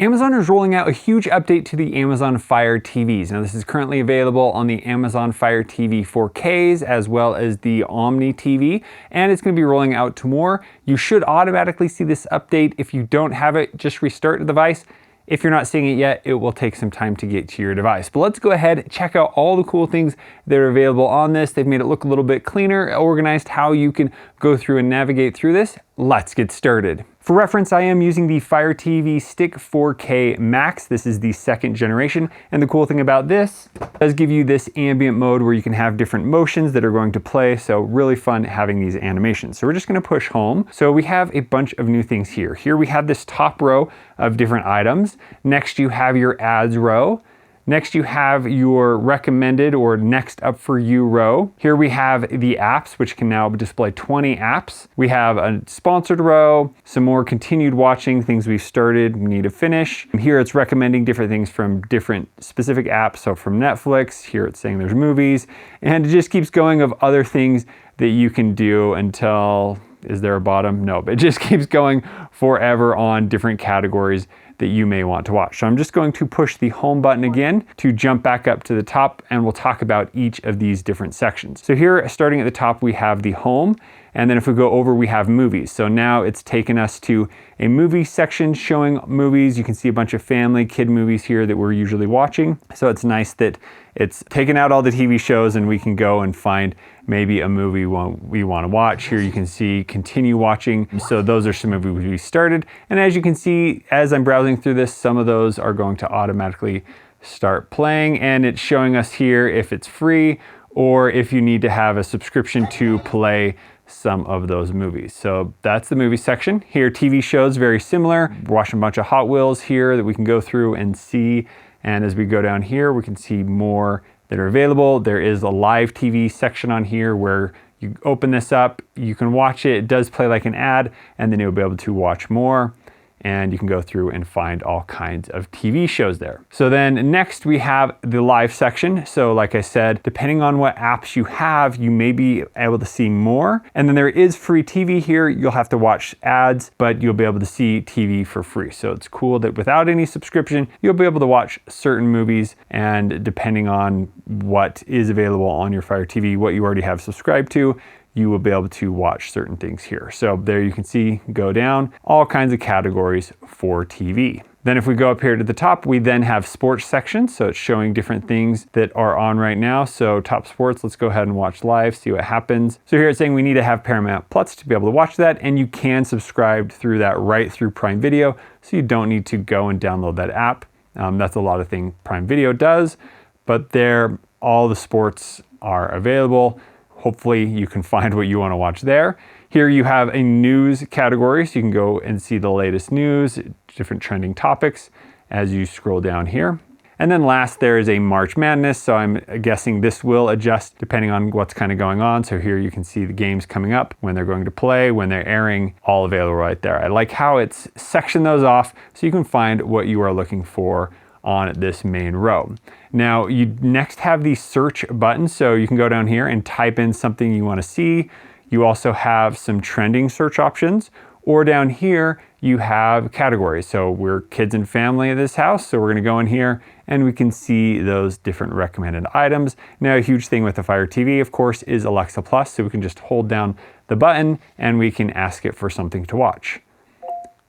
Amazon is rolling out a huge update to the Amazon Fire TVs. Now this is currently available on the Amazon Fire TV 4Ks as well as the Omni TV, and it's going to be rolling out to more. You should automatically see this update. If you don't have it, just restart the device. If you're not seeing it yet, it will take some time to get to your device. But let's go ahead and check out all the cool things that are available on this. They've made it look a little bit cleaner, organized how you can go through and navigate through this. Let's get started. For reference, I am using the Fire TV Stick 4K Max. This is the second generation. And the cool thing about this does give you this ambient mode where you can have different motions that are going to play. So really fun having these animations. So we're just gonna push home. So we have a bunch of new things here. Here we have this top row of different items. Next you have your ads row. Next you have your recommended or next up for you row. Here we have the apps, which can now display 20 apps. We have a sponsored row, some more continued watching, things we've started, need to finish. Here it's recommending different things from different specific apps. So from Netflix, here it's saying there's movies, and it just keeps going of other things that you can do until, is there a bottom? No, but it just keeps going forever on different categories that you may want to watch. So I'm just going to push the home button again to jump back up to the top, and we'll talk about each of these different sections. So here, starting at the top, we have the home, and then if we go over, we have movies. So now it's taken us to a movie section showing movies. You can see a bunch of family, kid movies here that we're usually watching. So it's nice that it's taken out all the TV shows and we can go and find maybe a movie we want to watch. Here you can see continue watching. So those are some movies we started. And as you can see, as I'm browsing through this, some of those are going to automatically start playing, and it's showing us here if it's free or if you need to have a subscription to play some of those movies. So that's the movie section. Here, TV shows, very similar. We're watching a bunch of Hot Wheels here that we can go through and see. And as we go down here, we can see more that are available. There is a live TV section on here where you open this up, you can watch it. It does play like an ad, and then you'll be able to watch more. And you can go through and find all kinds of TV shows there. So then next we have the live section. So like I said, depending on what apps you have, you may be able to see more. And then there is free TV here. You'll have to watch ads, but you'll be able to see TV for free. So it's cool that without any subscription, you'll be able to watch certain movies, and depending on what is available on your Fire TV, what you already have subscribed to, you will be able to watch certain things here. So there you can see, go down, all kinds of categories for TV. Then if we go up here to the top, we then have sports section. So it's showing different things that are on right now. So top sports, let's go ahead and watch live, see what happens. So here it's saying we need to have Paramount Plus to be able to watch that, and you can subscribe through that right through Prime Video. So you don't need to go and download that app. That's a lot of things Prime Video does, but there, all the sports are available. Hopefully you can find what you want to watch there. Here you have a news category, so you can go and see the latest news, different trending topics as you scroll down here. And then last, there is a March Madness, so I'm guessing this will adjust depending on what's kind of going on. So here you can see the games coming up, when they're going to play, when they're airing, all available right there. I like how it's sectioned those off so you can find what you are looking for on this main row. Now you next have the search button, so you can go down here and type in something you want to see. You also have some trending search options, or down here you have categories. So we're kids and family at this house, so we're going to go in here and we can see those different recommended items. Now a huge thing with the Fire TV, of course, is Alexa Plus, so we can just hold down the button and we can ask it for something to watch.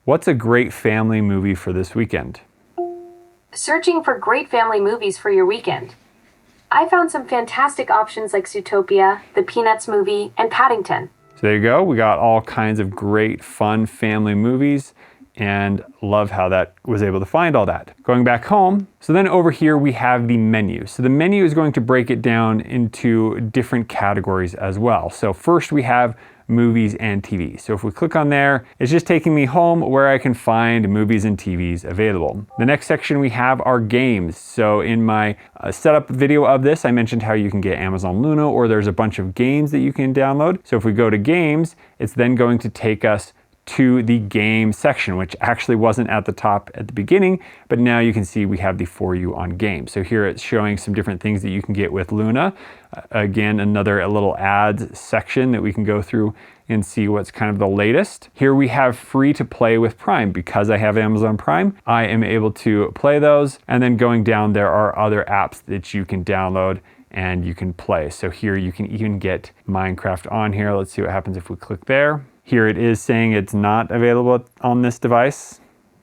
What's a great family movie for this weekend? Searching for great family movies for your weekend. I found some fantastic options like Zootopia, the Peanuts movie, and Paddington. So there you go. We got all kinds of great, fun family movies, and love how that was able to find all that. Going back home, so then over here we have the menu. So the menu is going to break it down into different categories as well. So first we have movies and TV. So if we click on there, it's just taking me home where I can find movies and TVs available. The next section we have are games. So in my setup video of this, I mentioned how you can get Amazon Luna, or there's a bunch of games that you can download. So if we go to games, it's then going to take us to the game section, which actually wasn't at the top at the beginning, but now you can see we have the For You on Games. So here it's showing some different things that you can get with Luna. Again, another little ads section that we can go through and see what's kind of the latest. Here we have free to play with Prime. Because I have Amazon Prime, I am able to play those. And then going down, there are other apps that you can download and you can play. So here you can even get Minecraft on here. Let's see what happens if we click there. Here it is saying it's not available on this device.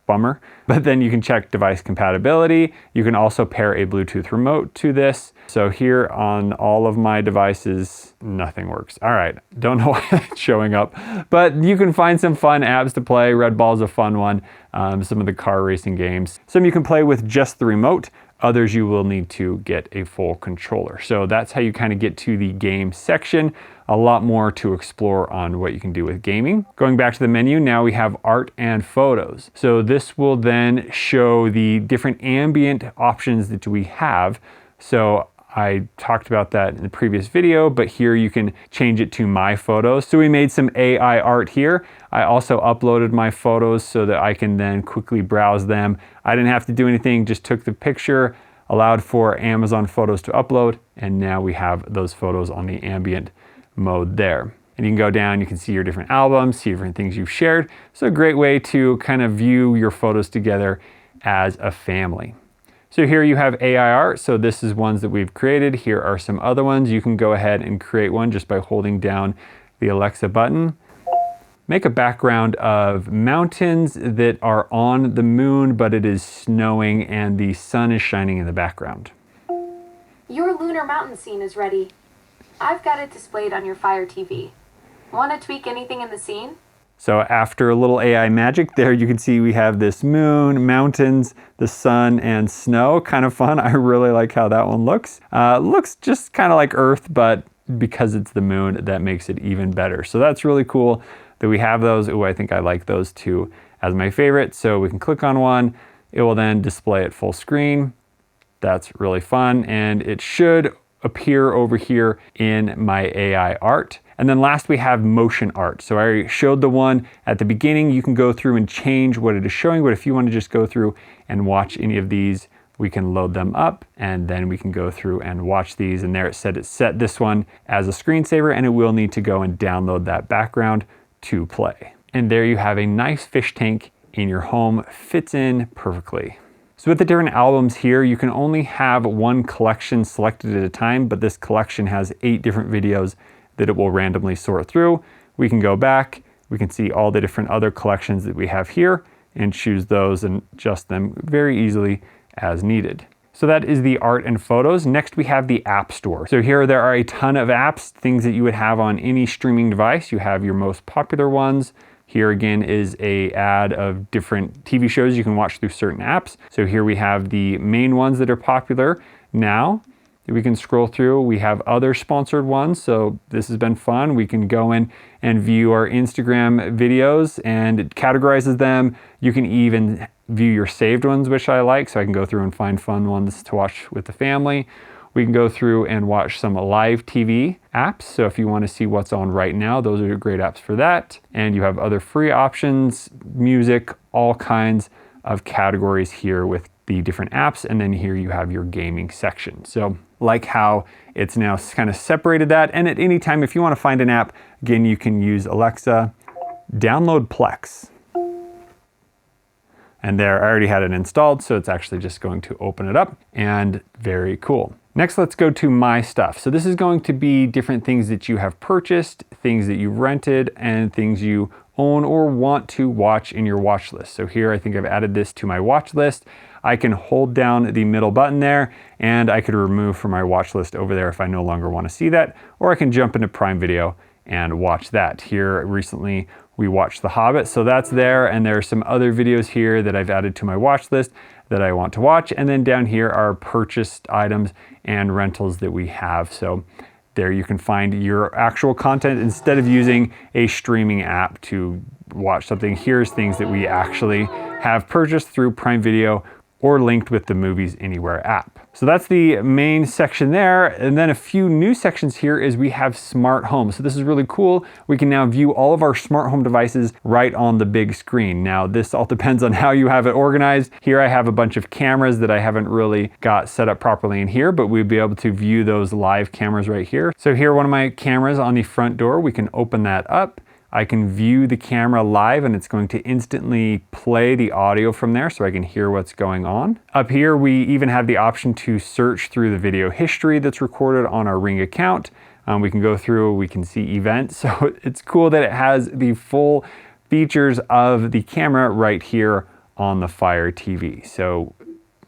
Bummer. But then you can check device compatibility. You can also pair a Bluetooth remote to this. So here on all of my devices, nothing works. All right, don't know why it's showing up, but you can find some fun apps to play. Red Ball's a fun one. Some of the car racing games. Some you can play with just the remote. Others you will need to get a full controller. So that's how you kind of get to the game section. A lot more to explore on what you can do with gaming. Going back to the menu, now we have art and photos. So this will then show the different ambient options that we have. So I talked about that in the previous video, but here you can change it to my photos. So we made some AI art here. I also uploaded my photos so that I can then quickly browse them. I didn't have to do anything, just took the picture, allowed for Amazon Photos to upload, and now we have those photos on the ambient mode there. And you can go down, you can see your different albums, see different things you've shared. So a great way to kind of view your photos together as a family. So here you have AI art. So this is ones that we've created. Here are some other ones. You can go ahead and create one just by holding down the Alexa button. Make a background of mountains that are on the moon, but it is snowing and the sun is shining in the background. Your lunar mountain scene is ready. I've got it displayed on your Fire TV. Want to tweak anything in the scene? So after a little AI magic there, you can see we have this moon, mountains, the sun, and snow. Kind of fun. I really like how that one looks. Looks just kind of like Earth, but because it's the moon, that makes it even better. So that's really cool that we have those. Ooh, I think I like those two as my favorite. So we can click on one. It will then display it full screen. That's really fun. And it should appear over here in my AI art. And then last we have motion art. So I showed the one at the beginning. You can go through and change what it is showing, but if you want to just go through and watch any of these, we can load them up and then we can go through and watch these. And there it said it set this one as a screensaver, and it will need to go and download that background to play. And there you have a nice fish tank in your home, fits in perfectly. So with the different albums here, you can only have one collection selected at a time, but this collection has 8 different videos that it will randomly sort through. We can go back, we can see all the different other collections that we have here and choose those and adjust them very easily as needed. So that is the art and photos. Next we have the App Store. So here there are a ton of apps, things that you would have on any streaming device. You have your most popular ones. Here again is a ad of different TV shows you can watch through certain apps. So here we have the main ones that are popular now. We can scroll through. We have other sponsored ones. So this has been fun. We can go in and view our Instagram videos and it categorizes them. You can even view your saved ones, which I like. So I can go through and find fun ones to watch with the family. We can go through and watch some live TV apps. So if you want to see what's on right now, those are great apps for that. And you have other free options, music, all kinds of categories here with the different apps. And then here you have your gaming section. So like how it's now kind of separated that. And at any time, if you want to find an app, again, you can use Alexa, download Plex. And there, I already had it installed, so it's actually just going to open it up, and very cool. Next, let's go to My Stuff. So this is going to be different things that you have purchased, things that you rented, and things you own or want to watch in your watch list. So here, I think I've added this to my watch list. I can hold down the middle button there, and I could remove from my watch list over there if I no longer want to see that, or I can jump into Prime Video and watch that. Here recently, we watched The Hobbit, so that's there, and there are some other videos here that I've added to my watch list that I want to watch, and then down here are purchased items and rentals that we have. So there you can find your actual content instead of using a streaming app to watch something. Here's things that we actually have purchased through Prime Video or linked with the Movies Anywhere app. So that's the main section there. And then a few new sections here is we have smart home. So this is really cool. We can now view all of our smart home devices right on the big screen. Now this all depends on how you have it organized. Here I have a bunch of cameras that I haven't really got set up properly in here, but we'd be able to view those live cameras right here. So here, one of my cameras on the front door, we can open that up. I can view the camera live and it's going to instantly play the audio from there so I can hear what's going on. Up here, we even have the option to search through the video history that's recorded on our Ring account. We can go through, we can see events. So it's cool that it has the full features of the camera right here on the Fire TV. So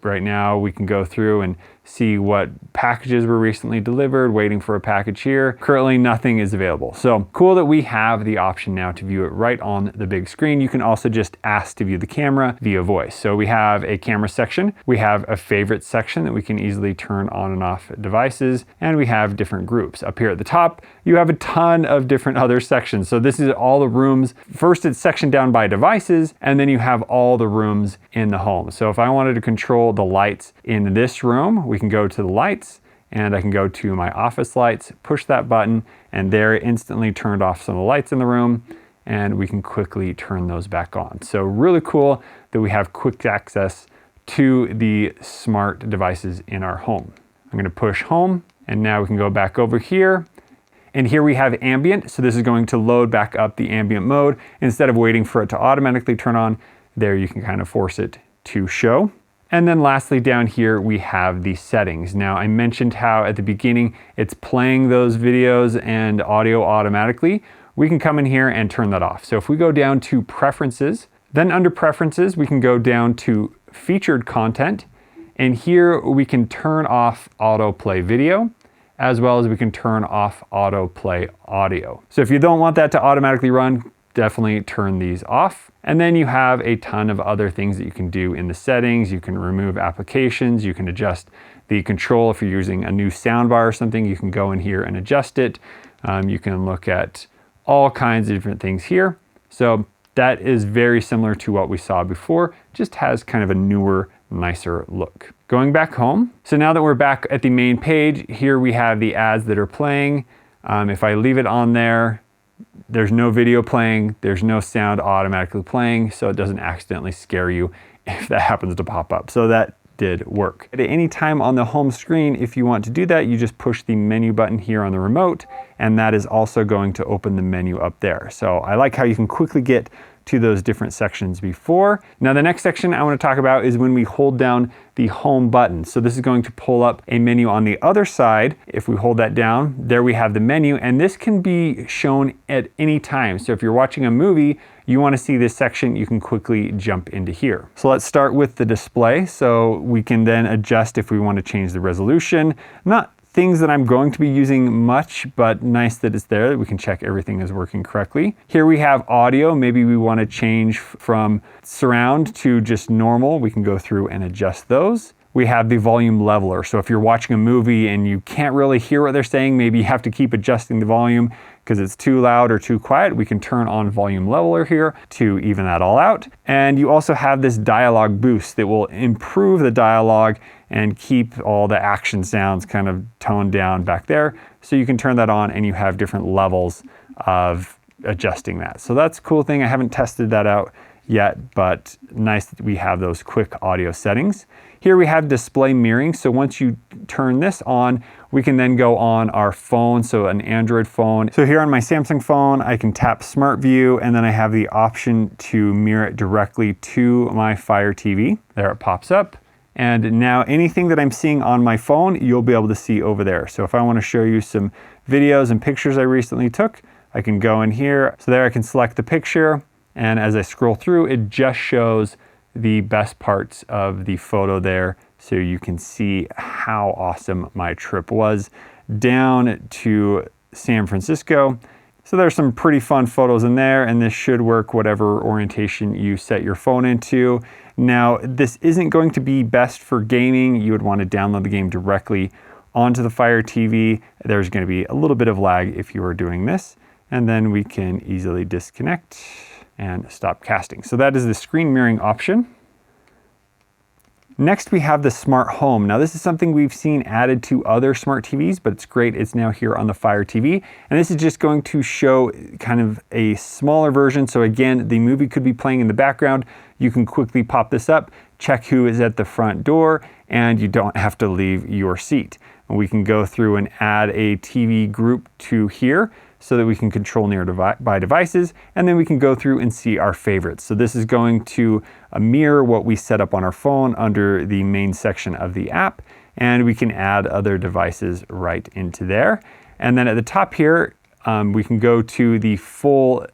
right now we can go through and see what packages were recently delivered, waiting for a package here. Currently nothing is available. So cool that we have the option now to view it right on the big screen. You can also just ask to view the camera via voice. So we have a camera section, we have a favorite section that we can easily turn on and off devices, and we have different groups. Up here at the top, you have a ton of different other sections. So this is all the rooms. First it's sectioned down by devices, and then you have all the rooms in the home. So if I wanted to control the lights in this room, we can go to the lights and I can go to my office lights, push that button, and there it instantly turned off some of the lights in the room, and we can quickly turn those back on. So really cool that we have quick access to the smart devices in our home. I'm gonna push home, and now we can go back over here. And here we have ambient. So this is going to load back up the ambient mode. Instead of waiting for it to automatically turn on, there you can kind of force it to show. And then lastly, down here, we have the settings. Now, I mentioned how at the beginning, it's playing those videos and audio automatically. We can come in here and turn that off. So if we go down to preferences, then under preferences, we can go down to featured content. And here we can turn off autoplay video, as well as we can turn off autoplay audio. So if you don't want that to automatically run, definitely turn these off. And then you have a ton of other things that you can do in the settings. You can remove applications, you can adjust the control. If you're using a new soundbar or something, you can go in here and adjust it. You can look at all kinds of different things here. So that is very similar to what we saw before, just has kind of a newer, nicer look. Going back home. So now that we're back at the main page, here we have the ads that are playing. If I leave it on there, there's no video playing, there's no sound automatically playing, so it doesn't accidentally scare you if that happens to pop up. So that did work. At any time on the home screen, if you want to do that, you just push the menu button here on the remote, and that is also going to open the menu up there. So I like how you can quickly get to those different sections before. Now the next section I want to talk about is when we hold down the home button. So this is going to pull up a menu on the other side. If we hold that down, there we have the menu, and this can be shown at any time. So if you're watching a movie, you want to see this section, you can quickly jump into here. So let's start with the display. So we can then adjust if we want to change the resolution. Not things that I'm going to be using much, but nice that it's there, that we can check everything is working correctly. Here we have audio. Maybe we want to change from surround to just normal. We can go through and adjust those. We have the volume leveler. So if you're watching a movie and you can't really hear what they're saying, maybe you have to keep adjusting the volume because it's too loud or too quiet, we can turn on volume leveler here to even that all out. And you also have this dialogue boost that will improve the dialogue and keep all the action sounds kind of toned down back there. So you can turn that on and you have different levels of adjusting that. So that's a cool thing. I haven't tested that out yet, but nice that we have those quick audio settings. Here we have display mirroring. So once you turn this on, we can then go on our phone, so an Android phone. So here on my Samsung phone, I can tap Smart View, and then I have the option to mirror it directly to my Fire TV. There it pops up. And now anything that I'm seeing on my phone, you'll be able to see over there. So if I want to show you some videos and pictures I recently took, I can go in here. So there I can select the picture, and as I scroll through, it just shows the best parts of the photo there, so you can see how awesome my trip was down to San Francisco. So there's some pretty fun photos in there, and this should work whatever orientation you set your phone into. Now, this isn't going to be best for gaming. You would want to download the game directly onto the Fire TV. There's going to be a little bit of lag if you are doing this, and then we can easily disconnect and stop casting. So that is the screen mirroring option. Next, we have the smart home. Now, this is something we've seen added to other smart TVs, but it's great. It's now here on the Fire TV. And this is just going to show kind of a smaller version. So again, the movie could be playing in the background. You can quickly pop this up, check who is at the front door, and you don't have to leave your seat. And we can go through and add a TV group to here so that we can control nearby devices, and then we can go through and see our favorites. So this is going to mirror what we set up on our phone under the main section of the app, and we can add other devices right into there. And then at the top here, we can go to the full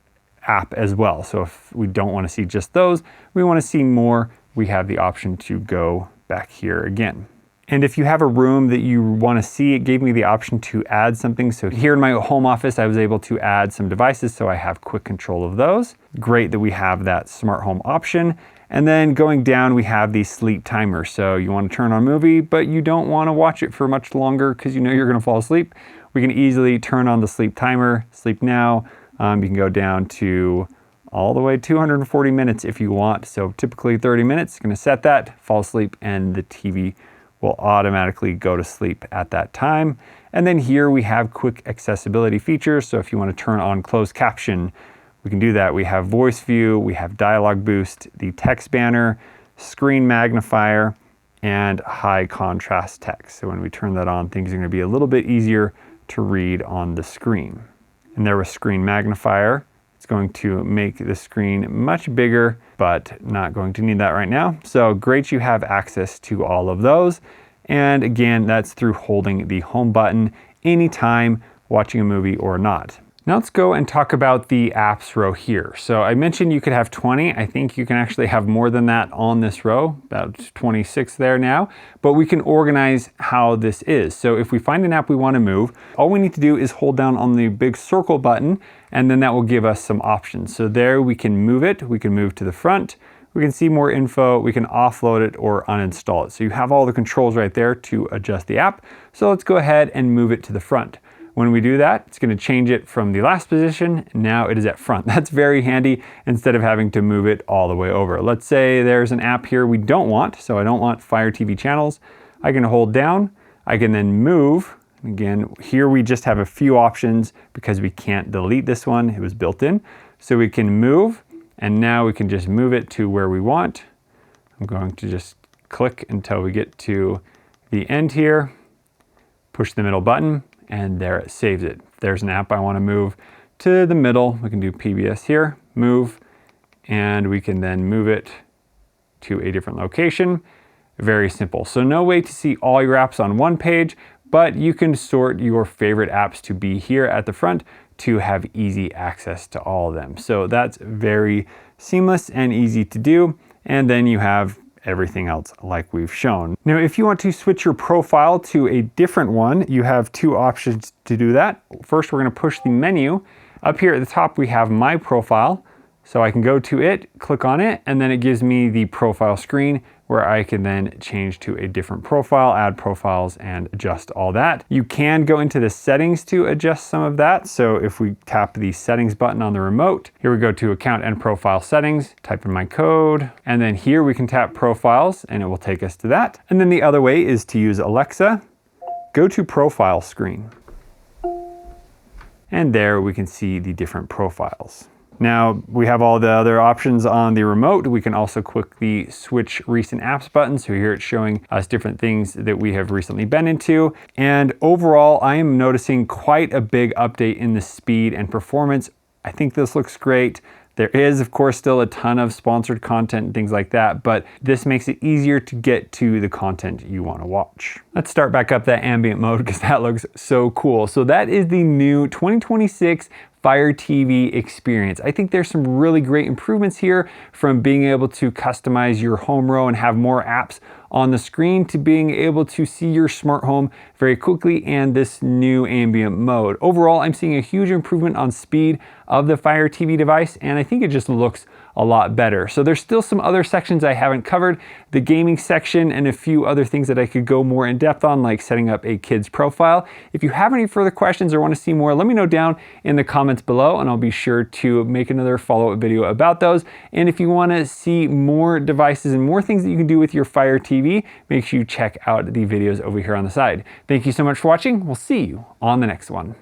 app as well. So if we don't want to see just those, we want to see more, we have the option to go back here again. And if you have a room that you want to see, it gave me the option to add something. So here in my home office, I was able to add some devices, so I have quick control of those. Great that we have that smart home option. And then going down, we have the sleep timer. So you want to turn on a movie, but you don't want to watch it for much longer because you know you're going to fall asleep. We can easily turn on the sleep timer, sleep now. You can go down to all the way 240 minutes if you want. So typically 30 minutes, going to set that, fall asleep, and the TV will automatically go to sleep at that time. And then here we have quick accessibility features. So if you want to turn on closed caption, we can do that. We have voice view, we have dialogue boost, the text banner, screen magnifier, and high contrast text. So when we turn that on, things are going to be a little bit easier to read on the screen. And there was screen magnifier. It's going to make the screen much bigger, but not going to need that right now. So great, you have access to all of those. And again, that's through holding the home button anytime watching a movie or not. Now let's go and talk about the apps row here. So I mentioned you could have 20. I think you can actually have more than that on this row, about 26 there now, but we can organize how this is. So if we find an app we want to move, all we need to do is hold down on the big circle button, and then that will give us some options. So there we can move it, we can move to the front, we can see more info, we can offload it or uninstall it. So you have all the controls right there to adjust the app. So let's go ahead and move it to the front. When we do that, it's going to change it from the last position. Now it is at front. That's very handy instead of having to move it all the way over. Let's say there's an app here we don't want. So I don't want Fire TV channels. I can hold down. I can then move. Again, here we just have a few options because we can't delete this one. It was built in. So we can move, and now we can just move it to where we want. I'm going to just click until we get to the end here, push the middle button, and there it saves it. If there's an app I want to move to the middle, we can do PBS here, move, and we can then move it to a different location. Very simple. So no way to see all your apps on one page, but you can sort your favorite apps to be here at the front to have easy access to all of them. So that's very seamless and easy to do. And then you have everything else like we've shown. Now, if you want to switch your profile to a different one, you have two options to do that. First, we're going to push the menu. Up here at the top, we have My Profile. So I can go to it, click on it, and then it gives me the profile screen where I can then change to a different profile, add profiles, and adjust all that. You can go into the settings to adjust some of that. So if we tap the settings button on the remote, here we go to account and profile settings, type in my code, and then here we can tap profiles and it will take us to that. And then the other way is to use Alexa, go to profile screen. And there we can see the different profiles. Now we have all the other options on the remote. We can also quickly switch recent apps button. So here it's showing us different things that we have recently been into. And overall, I am noticing quite a big update in the speed and performance. I think this looks great. There is, of course, still a ton of sponsored content and things like that, but this makes it easier to get to the content you want to watch. Let's start back up that ambient mode because that looks so cool. So that is the new 2026 Fire TV experience. I think there's some really great improvements here, from being able to customize your home row and have more apps on the screen to being able to see your smart home very quickly, and this new ambient mode. Overall, I'm seeing a huge improvement on speed of the Fire TV device, and I think it just looks a lot better. So there's still some other sections I haven't covered, the gaming section and a few other things that I could go more in depth on, like setting up a kid's profile. If you have any further questions or want to see more, let me know down in the comments below and I'll be sure to make another follow-up video about those. And if you want to see more devices and more things that you can do with your Fire TV, TV, make sure you check out the videos over here on the side. Thank you so much for watching. We'll see you on the next one.